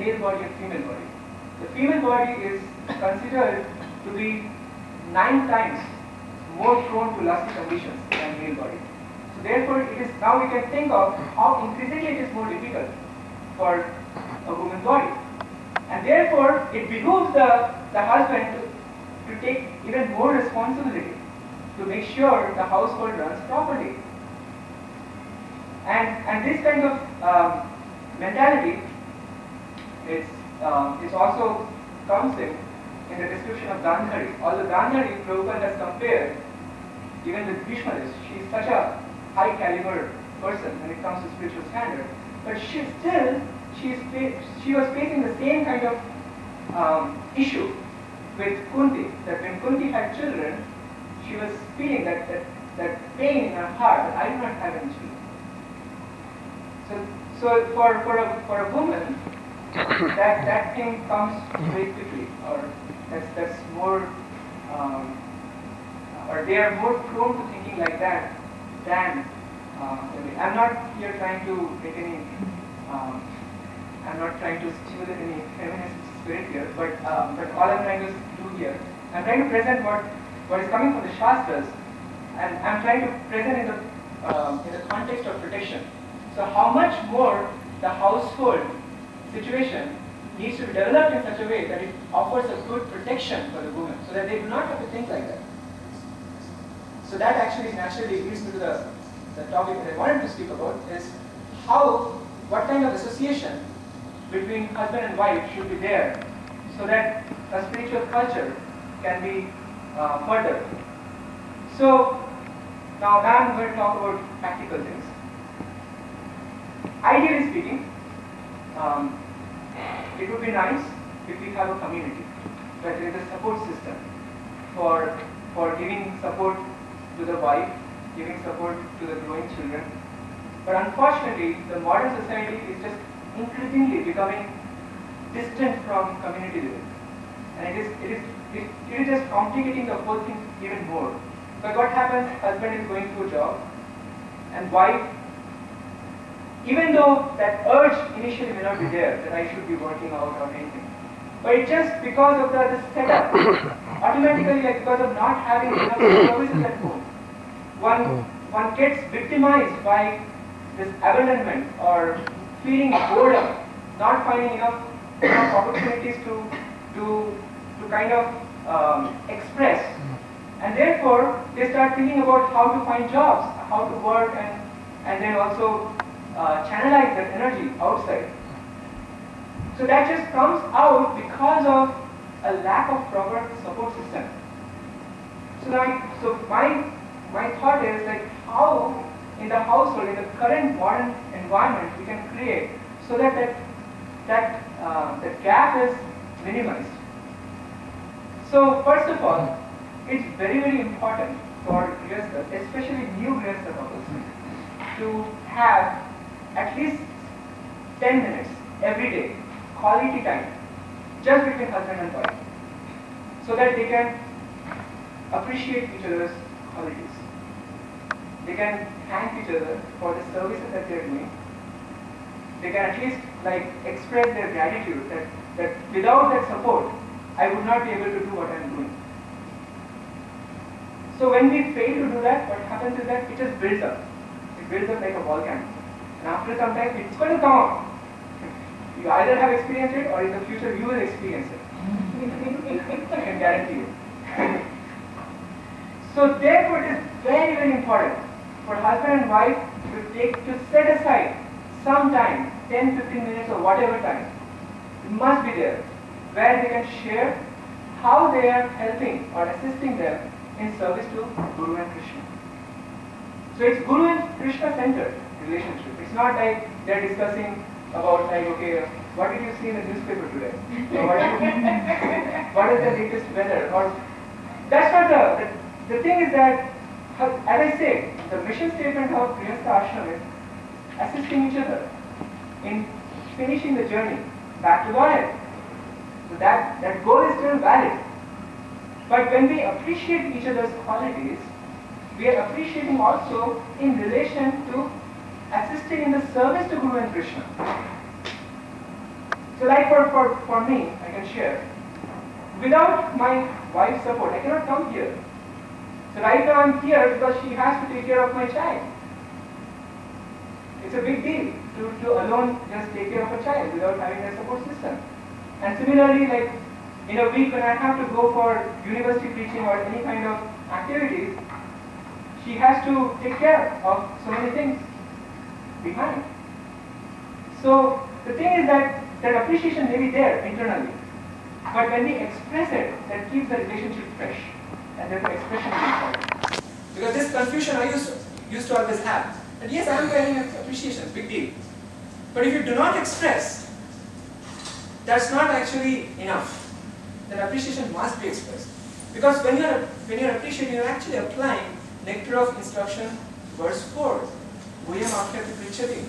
male body and female body. The female body is considered to be 9 times more prone to lusty conditions than male body. So therefore, it is now we can think of how increasingly it is more difficult for a woman's body, and therefore it behooves the husband to take even more responsibility to make sure the household runs properly. And this kind of mentality is also comes in the description of Gandhari. Although Gandhari, Prabhupada has compared even with Bhishma, she is such a high caliber person when it comes to spiritual standard, but she was facing the same kind of issue with Kunti, that when Kunti had children, she was feeling that pain in her heart that I do not have any children. So for a woman, that thing comes very quickly, or that's more, or they are more prone to thinking like that than. I'm not here trying to make any. I'm not trying to stimulate any feminist spirit here, but all I'm trying to do here, I'm trying to present what is coming from the Shastras, and I'm trying to present in the context of protection. So how much more the household situation needs to be developed in such a way that it offers a good protection for the woman, so that they do not have to think like that. So that actually naturally leads me to the topic that I wanted to speak about, is what kind of association between husband and wife should be there so that a spiritual culture can be furthered. So now I'm going to talk about practical things. Ideally speaking, it would be nice if we have a community where there is a support system for giving support to the wife, giving support to the growing children. But unfortunately, the modern society is just increasingly becoming distant from community living, and it is just complicating the whole thing even more. But what happens? Husband is going to a job, and wife, even though that urge initially may not be there, that I should be working out or anything, but it's just because of the setup, automatically, like because of not having enough services at home, one gets victimized by this abandonment or feeling boredom, not finding enough opportunities to kind of express, and therefore they start thinking about how to find jobs, how to work, and then also channelize that energy outside. So that just comes out because of a lack of proper support system. So my thought is like how in the household, in the current modern environment, we can create so that the gap is minimized. So first of all, it's very, very important for grihasthas, especially new grihastha couples, to have at least 10 minutes every day, quality time, just between husband and wife, so that they can appreciate each other's qualities. They can thank each other for the services that they are doing. They can at least express their gratitude that without that support, I would not be able to do what I am doing. So when we fail to do that, what happens is that it just builds up. It builds up like a volcano. And after some time, it's going to come out. You either have experienced it, or in the future you will experience it. I can guarantee you. So therefore, it is very, very important for husband and wife to set aside some time, 10-15 minutes or whatever time. It must be there, where they can share how they are helping or assisting them in service to Guru and Krishna. So it's Guru and Krishna centered relationship. It's not like they're discussing about okay, what did you see in the newspaper today? Or what is the latest weather? Or that's not the thing is that, as I say, the mission statement of Grihastha Ashram is assisting each other in finishing the journey back to Godhead. So that goal is still valid. But when we appreciate each other's qualities, we are appreciating also in relation to assisting in the service to Guru and Krishna. So like for me, I can share, without my wife's support, I cannot come here. So right now I'm here because she has to take care of my child. It's a big deal to alone just take care of a child without having a support system. And similarly, like in a week when I have to go for university preaching or any kind of activities, she has to take care of so many things behind. So the thing is that appreciation may be there internally, but when we express it, that keeps the relationship fresh, and therefore expression is important. Because this confusion I used to always have, that yes, I am getting appreciation, big deal. But if you do not express, that's not actually enough. That appreciation must be expressed. Because when you're appreciating, you're actually applying nectar of instruction, verse 4. Guyam Akhyati Prichati.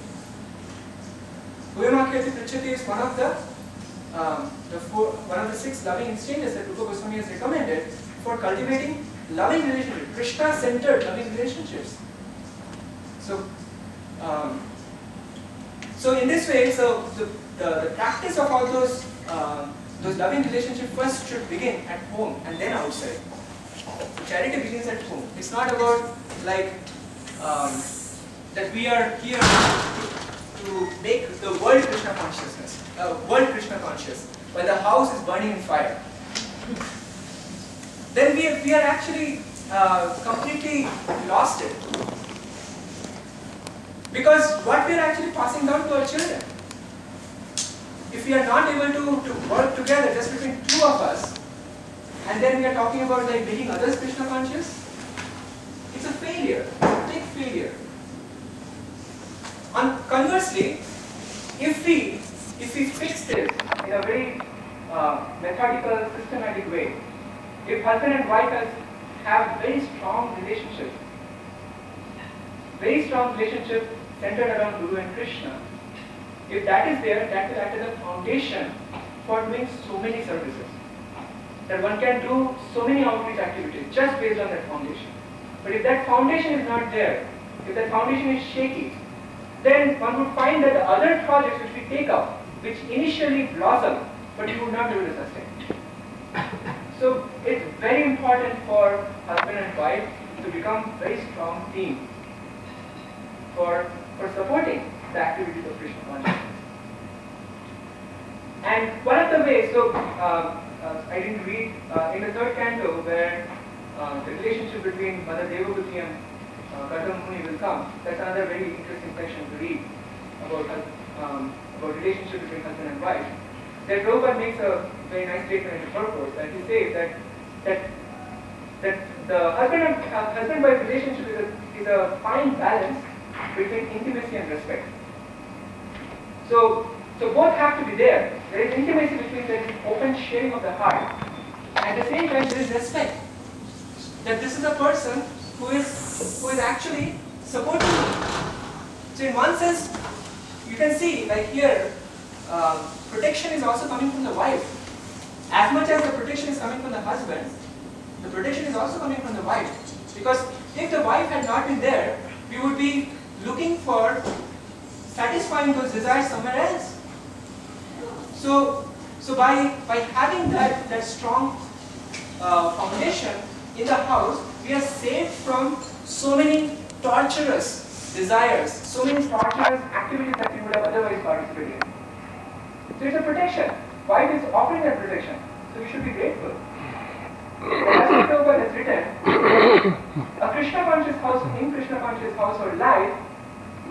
Guyam Akhyati Prichati is one of the 6 loving exchanges that Rupa Goswami has recommended for cultivating loving relationships, Krishna-centered loving relationships. So, so in this way, so the practice of all those loving relationships first should begin at home and then outside. Charity begins at home. It's not about like that we are here to make the world Krishna consciousness, world Krishna conscious, while the house is burning in fire. Then we are actually completely lost it. Because what we are actually passing down to our children, if we are not able to work together just between 2 of us, and then we are talking about like making others Krishna conscious, it's a failure, a big failure. Conversely, if we fix this in a very methodical, systematic way, if husband and wife have very strong relationship centered around Guru and Krishna, if that is there, that will act as a foundation for doing so many services. That one can do so many outreach activities just based on that foundation. But if that foundation is not there, if that foundation is shaky, then one would find that the other projects which we take up, which initially blossom, but you would not be able to sustain. So it's very important for husband and wife to become very strong team for supporting the activities of Krishna consciousness. And one of the ways, so I didn't read in the 3rd canto where the relationship between Mother Devahuti and Kardama Muni will come. That's another very interesting section to read about relationship between husband and wife. That Prabhupada makes a very nice statement in the purpose, that he says that the husband-wife relationship is a fine balance between intimacy and respect. So both have to be there. There is intimacy between the open sharing of the heart. At the same time, there is respect. That this is a person who is actually supporting me. So in one sense, you can see like here, protection is also coming from the wife. As much as the protection is coming from the husband, the protection is also coming from the wife. Because if the wife had not been there, we would be looking for satisfying those desires somewhere else. So by having that strong foundation in the house, we are saved from so many torturous desires, so many torturous activities that we would have otherwise participated in. So it's a protection. Wife is offering that protection, so we should be grateful. As Prabhupada has written, a Krishna conscious household, in Krishna conscious household life,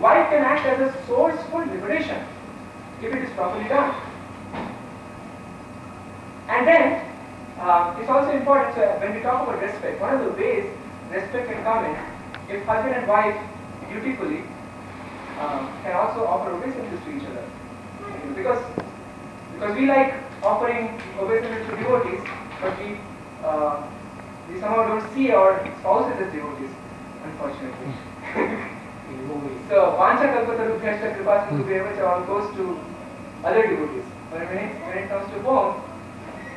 wife can act as a source for liberation if it is properly done. And then it's also important, so when we talk about respect, one of the ways respect can come in, if husband and wife dutifully can also offer obeisances to each other. Because we like offering obeisances to devotees, but we somehow don't see our spouses as devotees, unfortunately. So, Vancha Kalpatarubhyashta Kripasindubhyeva all goes to other devotees. But when it comes to home,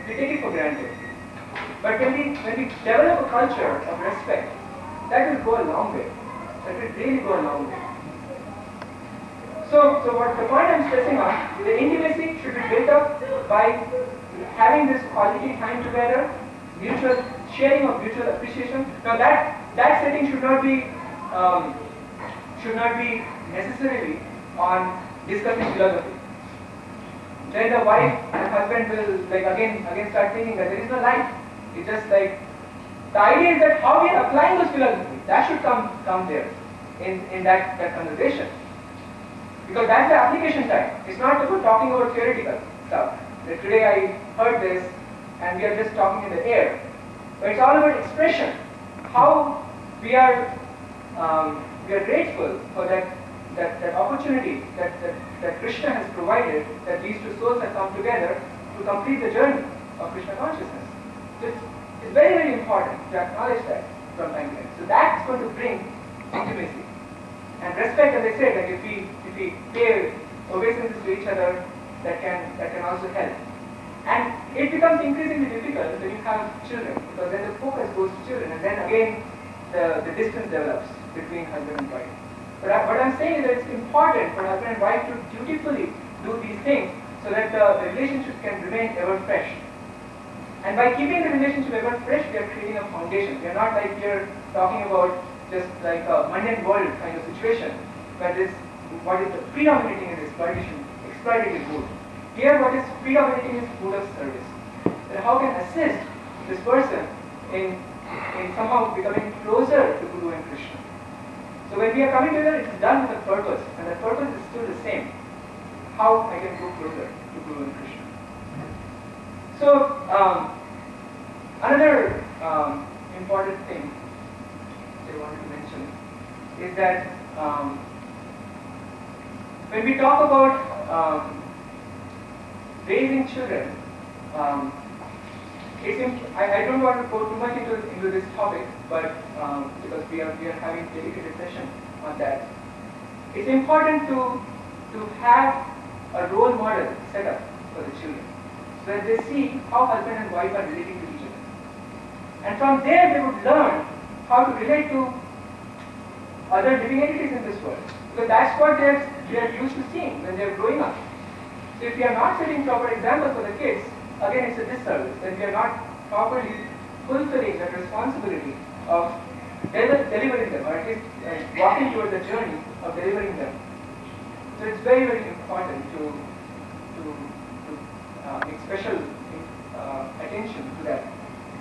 we take it for granted. But when we develop a culture of respect, that will go a long way. That will really go a long way. So what the point I'm stressing on is the intimacy should be built up by having this quality time together, mutual sharing of mutual appreciation. Now that setting should not be necessarily on discussing philosophy. Then the wife and husband will again start thinking that there is no life. It's just like the idea is that how we are applying those philosophies, that should come there in that conversation. Because that's the application time. It's not about talking about theoretical stuff. That today I heard this and we are just talking in the air. But it's all about expression. How we are grateful for that opportunity that Krishna has provided, that these two souls have come together to complete the journey of Krishna consciousness. So it's very, very important to acknowledge that from time to time. So that's going to bring intimacy. And respect, as I said, like if we pay obeisances to each other, that can also help. And it becomes increasingly difficult when you have children, because then the focus goes to children, and then again the distance develops between husband and wife. But what I'm saying is that it's important for husband and wife to dutifully do these things so that the relationship can remain ever fresh. And by keeping the relationship ever fresh, we are creating a foundation. We are not like here talking about just like a mundane world kind of situation, where what is predominating is exploitative mood. Here what is predominating is mood of service. And how can assist this person in somehow becoming closer to Guru and Krishna. So when we are coming together, it's done with a purpose, and that purpose is still the same. How I can go closer to Guru and Krishna. So another important thing I wanted to mention is that when we talk about raising children, I don't want to go too much into this topic, but because we are having a dedicated session on that, it's important to have a role model set up for the children, so that they see how husband and wife are relating to each other, and from there they would learn how to relate to other living entities in this world, because that's what they are used to seeing when they are growing up. So if we are not setting proper examples for the kids, again it's a disservice, then we are not properly fulfilling that responsibility of delivering them, or at least walking towards the journey of delivering them. So it's very, very important to make special attention to that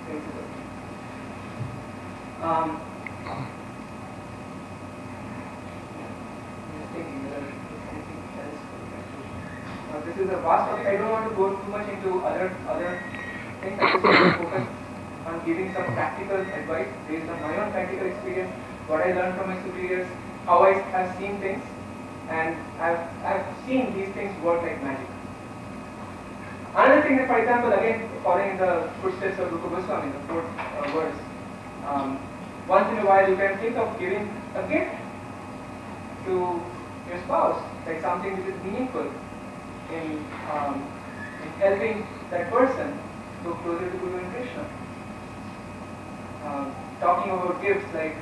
principle. This is a vast topic. I don't want to go too much into other things. I just want to focus on giving some practical advice based on my own practical experience, what I learned from my superiors, how I have seen things, and I've seen these things work like magic. Another thing is, for example, again following in the footsteps of Rupa Goswami, the fourth verse, once in a while you can think of giving a gift to your spouse, like something which is meaningful in helping that person go closer to Guru and Krishna. Talking about gifts, like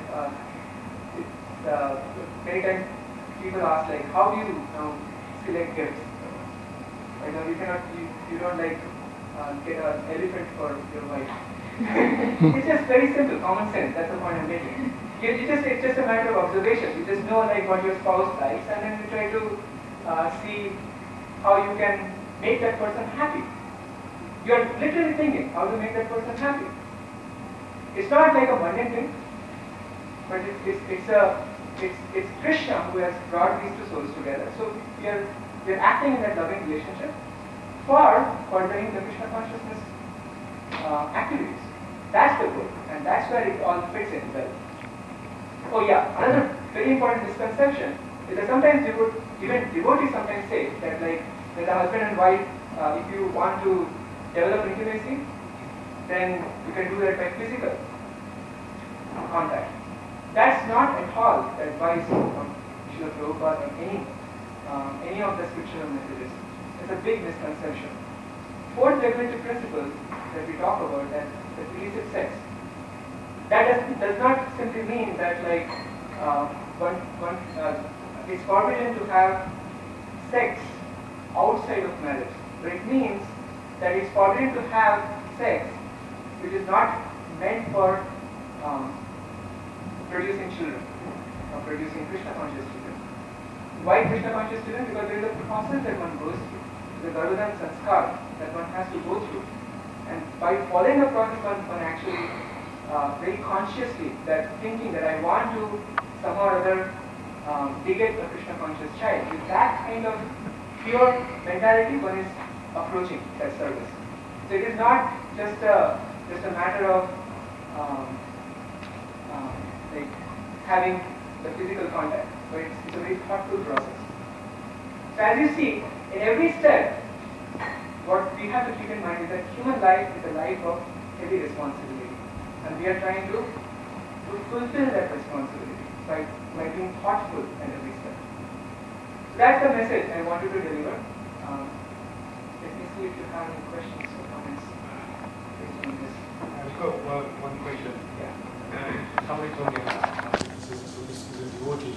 many times people ask, like, how do you select gifts? I know you don't like get an elephant for your wife. It's just very simple, common sense. That's the point I'm making. It's just a matter of observation. You just know like what your spouse likes, and then you try to see how you can make that person happy. You are literally thinking how to make that person happy. It's not like a mundane thing, but it's Krishna who has brought these two souls together. So we are acting in that loving relationship for furthering the Krishna consciousness activities. That's the goal, and that's where it all fits in well. Oh yeah, another very important misconception is that sometimes even devotees sometimes say that like when the husband and wife, if you want to develop intimacy, then you can do that by physical contact. That's not at all the advice from Srila Prabhupada or any of the scriptural messages. It's a big misconception. Fourth regulative principle that we talk about, that illicit sex, that does not simply mean that like it's forbidden to have sex outside of marriage. But it means that it's forbidden to have sex which is not meant for producing children or producing Krishna conscious children. Why Krishna conscious children? Because there is a process that one goes through, the Garudhan sanskar that one has to go through. And by following the process, one actually very consciously thinking that I want to somehow or other beget a Krishna conscious child. With that kind of pure mentality, one is approaching that service. So it is not just a matter of like having the physical contact, but it's a very thoughtful process. So as you see, in every step, what we have to keep in mind is that human life is a life of heavy responsibility, and we are trying to fulfill that responsibility by being thoughtful at every step. So that's the message I wanted to deliver. Let me see if you have any questions or comments based on this. I've got one question. Yeah. Somebody told me, this is a devotee.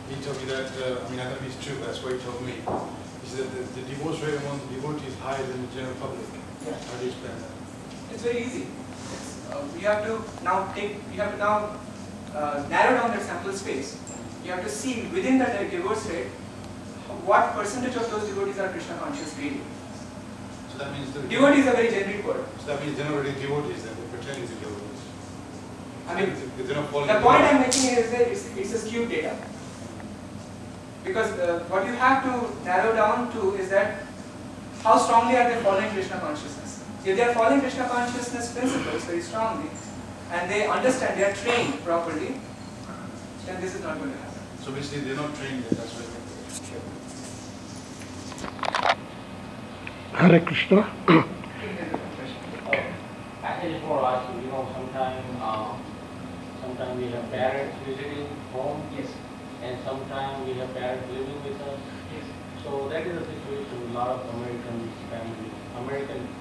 He told me that, I don't know if it's true, that's what he told me. He said that the divorce rate among the devotees is higher than the general public. Yeah. How do you explain that? It's very easy. We have to now narrow down that sample space. You have to see within that divorce rate what percentage of those devotees are Krishna conscious really. So that means devotee is a very generic word. So that means they're not really devotees, then they're pretending to be devotees. They're not following the point I'm making is that it's a skewed data. Because what you have to narrow down to is that how strongly are they following Krishna consciousness. If they are following Krishna consciousness principles very strongly, and they understand, they are trained properly, then this is not going to happen. So basically they're not trained yet, that's right. Hare Krishna. Actually, before us, sometimes we have parents visiting home. Yes. And sometimes we have parents living with us. Yes. So that is a situation with a lot of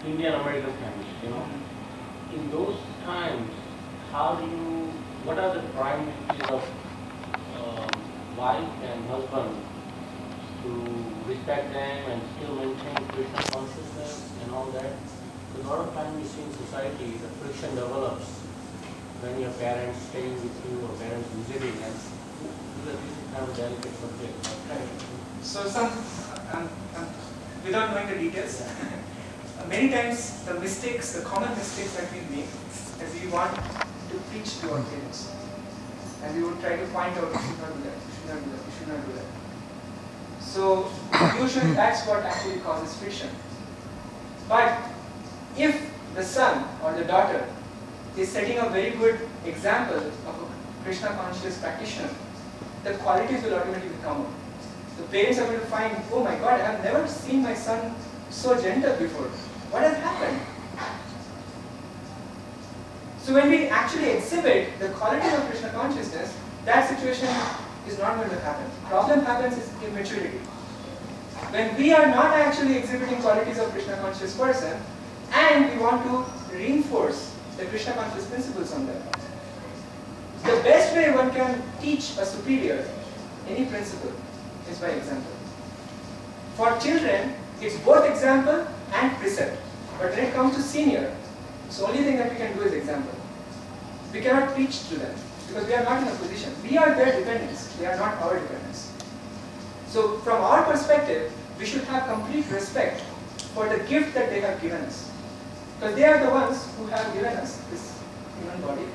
Indian American families, In those times, what are the prime duties of wife and husband to respect them and still maintain Krishna consciousness and all that? Because a lot of times we see in society the friction develops when your parents staying with you or parents visiting, and this is kind of a delicate subject. Right. So without knowing the details, many times the common mistakes that we make is we want to preach to our parents. And we would try to point out, you should not do that, you should not do that, you should not do that. So usually that's what actually causes friction. But if the son or the daughter is setting a very good example of a Krishna conscious practitioner, the qualities will automatically come up. The parents are going to find, oh my God, I have never seen my son so gentle before. What has happened? So when we actually exhibit the qualities of Krishna consciousness, that situation is not going to happen. Problem happens is immaturity. When we are not actually exhibiting qualities of Krishna conscious person, and we want to reinforce the Krishna conscious principles on them, the best way one can teach a superior any principle is by example. For children, it's both example and precept. But when it comes to senior, the only thing that we can do is example. We cannot preach to them because we are not in a position. We are their dependents. They are not our dependents. So from our perspective, we should have complete respect for the gift that they have given us. Because they are the ones who have given us this human body.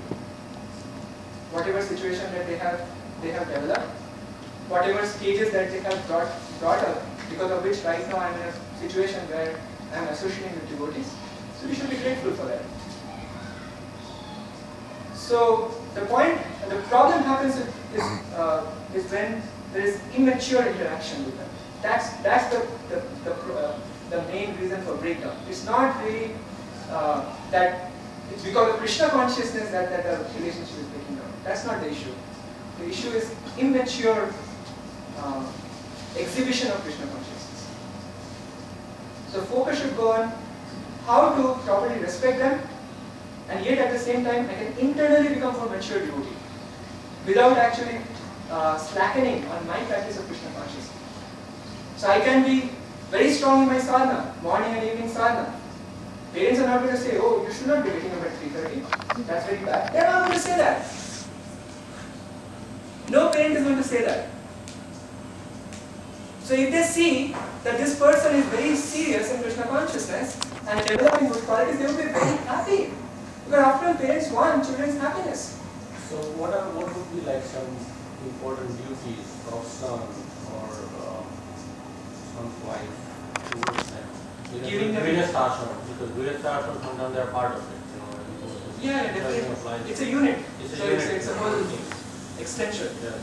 Whatever situation that they have developed, whatever stages that they have brought up, because of which right now I am in a situation where I am associating with devotees. So we should be grateful for that. So the problem happens is when there is immature interaction with them. That's the main reason for breakdown. It's not really that it's because of Krishna consciousness that the relationship is breaking down. That's not the issue. The issue is immature exhibition of Krishna consciousness. So focus should go on how to properly respect them, and yet at the same time I can internally become more mature devotee without actually slackening on my practice of Krishna consciousness. So I can be very strong in my sadhana, morning and evening sadhana. Parents are not going to say, oh, you should not be waking up at 3:30. That's very bad. They're not going to say that. No parent is going to say that. So if they see that this person is very serious in Krishna consciousness and developing good qualities, they will be very happy. Because after all, parents want children's happiness. So what would be like some important duties of son or son's wife towards them? Giving them because Virastashram sometimes they are part of it. Yeah, definitely. It's a unit. It's a whole extension. Yeah.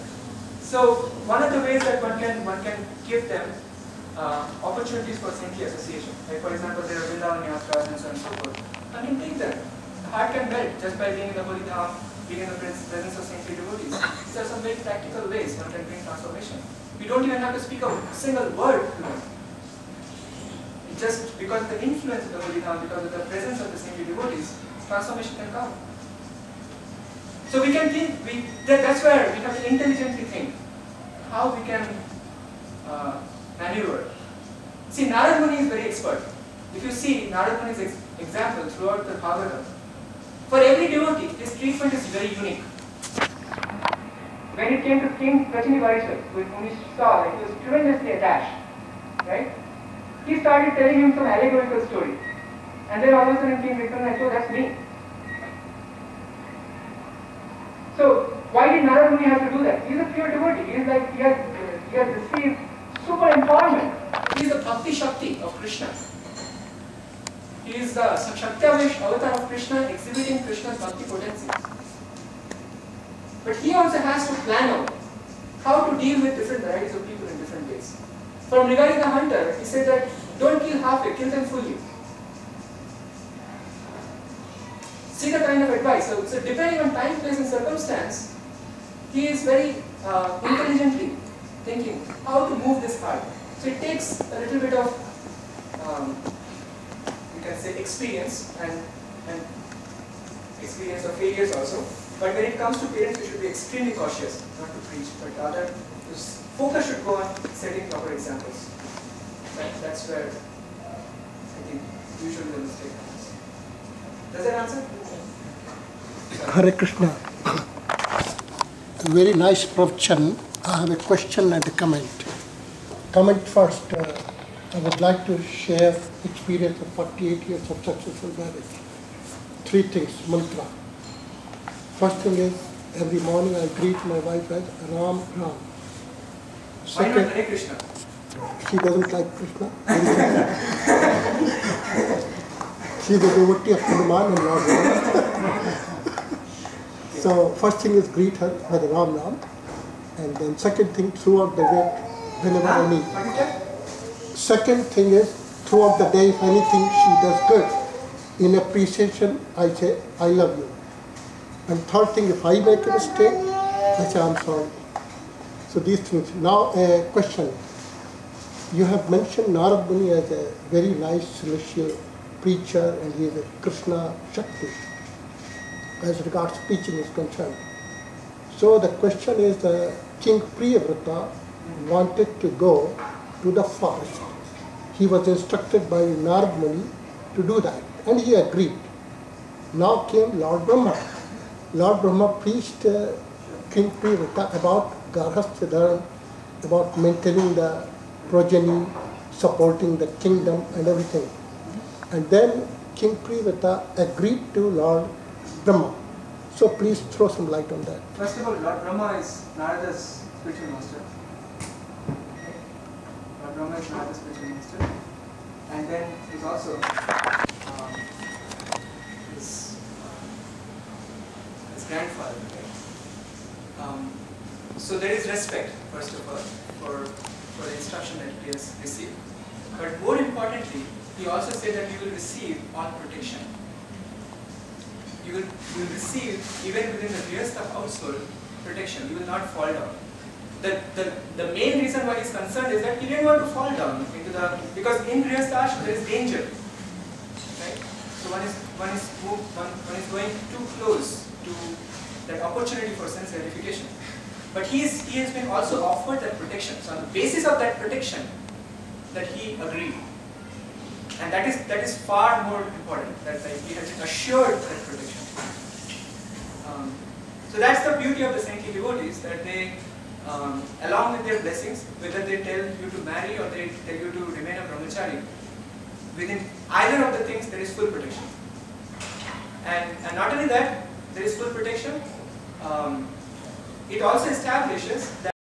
So one of the ways that one can give them opportunities for saintly association. Like for example, there are Vrindavan Yatras and so on and so forth. I mean, take them. The heart can melt just by being in the holy dham, being in the presence of saintly devotees. These are some very practical ways one can bring transformation. We don't even have to speak a single word to them. Just because of the influence of the holy dham, because of the presence of the saintly devotees, transformation can come. So we can think, that's where we have to intelligently think how we can maneuver. See, Narad Muni is very expert. If you see Narad Muni's example throughout the Bhagavatam, for every devotee, his treatment is very unique. When it came to King Prachini Varishar, whom he saw that he was tremendously attached, right? He started telling him some allegorical story. And then all of a sudden King Vikram said, oh, that's me. So, why did Narad Muni have to do that? He is a pure devotee. He is like, he has received super empowerment. He is the Bhakti Shakti of Krishna. He is the Shakti-Avesh avatar of Krishna, exhibiting Krishna's Bhakti potency. But he also has to plan out how to deal with different varieties of people in different ways. From regarding the hunter, he said that don't kill halfway, kill them fully. See the kind of advice. So depending on time, place and circumstance, he is very intelligently thinking how to move this heart. So it takes a little bit of, you can say, experience and experience of failures also. But when it comes to parents, we should be extremely cautious, not to preach, but rather focus should go on setting proper examples. That's where I think usually the mistake happens. Does that answer? Hare Krishna. Very nice pravachan. I have a question and a comment. Comment first. I would like to share experience of 48 years of successful marriage. 3 things, mantra. First thing is, every morning I greet my wife as Ram Ram. Why not Hare Krishna? She doesn't like Krishna. She is a devotee of Hanuman and Lord Ram. So first thing is greet her with Ram Ram. And then second thing, throughout the day, whenever any. Second thing is, throughout the day, if anything she does good, in appreciation, I say, I love you. And third thing, if I make a mistake, I say, I'm sorry. So these things. Now a question. You have mentioned Narad Muni as a very nice celestial preacher and he is a Krishna Shakti as regards preaching is concerned. So the question is, King Priyavrata wanted to go to the forest. He was instructed by Narad Muni to do that and he agreed. Now came Lord Brahma. Lord Brahma preached King Priyavrata about Garhastha Dharma, about maintaining the progeny, supporting the kingdom and everything. And then King Priyavrata agreed to Lord Brahma. So please throw some light on that. First of all, Lord Brahma is Narada's spiritual master. Lord Brahma is Narada's spiritual master. And then he's also his grandfather. Right? So there is respect, first of all, for the instruction that he has received. But more importantly, he also said that you will receive all protection. You will receive, even within the Grihastha household, protection. You will not fall down. The main reason why he is concerned is that he didn't want to fall down into the, because in Grihastha there is danger. Right? So one is going too close to that opportunity for sense gratification. But he has been also offered that protection. So on the basis of that protection, that he agreed. And that is far more important, that he has been assured that protection. So that's the beauty of the saintly devotees, that they, along with their blessings, whether they tell you to marry or they tell you to remain a brahmachari, within either of the things there is full protection. And not only that, there is full protection, it also establishes that